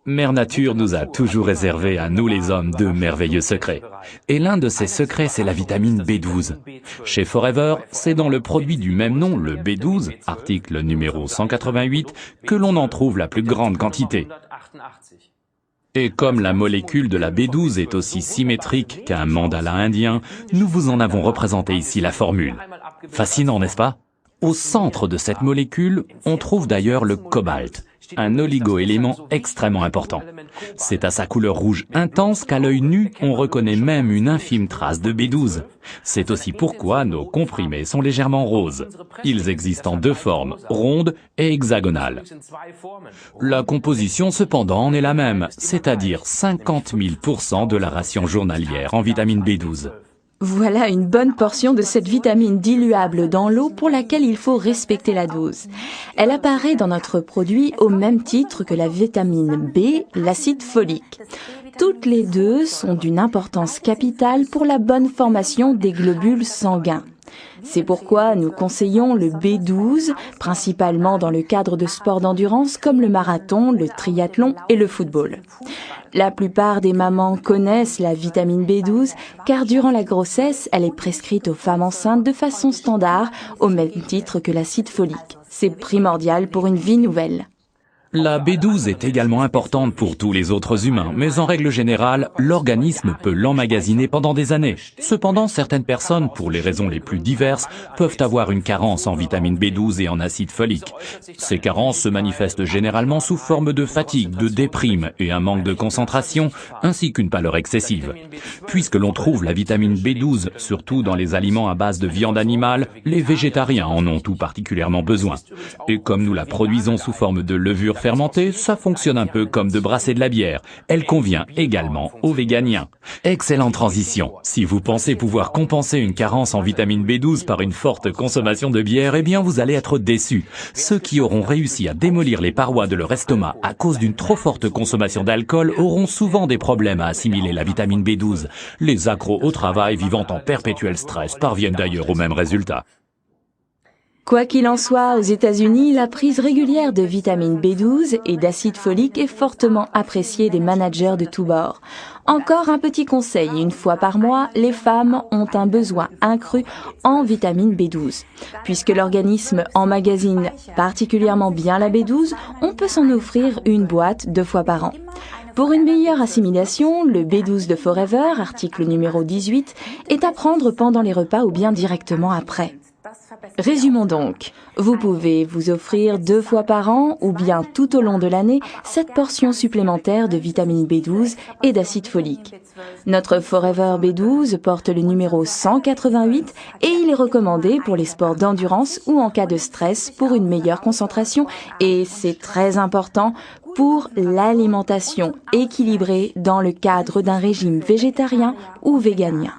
Mère Nature nous a toujours réservé à nous les hommes de merveilleux secrets. Et l'un de ces secrets, c'est la vitamine B12. Chez Forever, c'est dans le produit du même nom, le B12, article numéro 188, que l'on en trouve la plus grande quantité. Et comme la molécule de la B12 est aussi symétrique qu'un mandala indien, nous vous en avons représenté ici la formule. Fascinant, n'est-ce pas? Au centre de cette molécule, on trouve d'ailleurs le cobalt, un oligo-élément extrêmement important. C'est à sa couleur rouge intense qu'à l'œil nu, on reconnaît même une infime trace de B12. C'est aussi pourquoi nos comprimés sont légèrement roses. Ils existent en deux formes, ronde et hexagonale. La composition cependant en est la même, c'est-à-dire 50 000% de la ration journalière en vitamine B12. Voilà une bonne portion de cette vitamine diluable dans l'eau pour laquelle il faut respecter la dose. Elle apparaît dans notre produit au même titre que la vitamine B, l'acide folique. Toutes les deux sont d'une importance capitale pour la bonne formation des globules sanguins. C'est pourquoi nous conseillons le B12, principalement dans le cadre de sports d'endurance comme le marathon, le triathlon et le football. La plupart des mamans connaissent la vitamine B12 car durant la grossesse, elle est prescrite aux femmes enceintes de façon standard au même titre que l'acide folique. C'est primordial pour une vie nouvelle. La B12 est également importante pour tous les autres humains, mais en règle générale, l'organisme peut l'emmagasiner pendant des années. Cependant, certaines personnes, pour les raisons les plus diverses, peuvent avoir une carence en vitamine B12 et en acide folique. Ces carences se manifestent généralement sous forme de fatigue, de déprime et un manque de concentration, ainsi qu'une pâleur excessive. Puisque l'on trouve la vitamine B12 surtout dans les aliments à base de viande animale, les végétariens en ont tout particulièrement besoin. Et comme nous la produisons sous forme de levure fermentée, ça fonctionne un peu comme de brasser de la bière. Elle convient également aux véganiens. Excellente transition. Si vous pensez pouvoir compenser une carence en vitamine B12 par une forte consommation de bière, eh bien vous allez être déçus. Ceux qui auront réussi à démolir les parois de leur estomac à cause d'une trop forte consommation d'alcool auront souvent des problèmes à assimiler la vitamine B12. Les accros au travail vivant en perpétuel stress parviennent d'ailleurs au même résultat. Quoi qu'il en soit, aux États-Unis, la prise régulière de vitamine B12 et d'acide folique est fortement appréciée des managers de tous bords. Encore un petit conseil, une fois par mois, les femmes ont un besoin accru en vitamine B12. Puisque l'organisme emmagasine particulièrement bien la B12, on peut s'en offrir une boîte 2 fois par an. Pour une meilleure assimilation, le B12 de Forever, article numéro 18, est à prendre pendant les repas ou bien directement après. Résumons donc. Vous pouvez vous offrir 2 fois par an ou bien tout au long de l'année cette portion supplémentaire de vitamine B12 et d'acide folique. Notre Forever B12 porte le numéro 188 et il est recommandé pour les sports d'endurance ou en cas de stress pour une meilleure concentration et c'est très important pour l'alimentation équilibrée dans le cadre d'un régime végétarien ou véganien.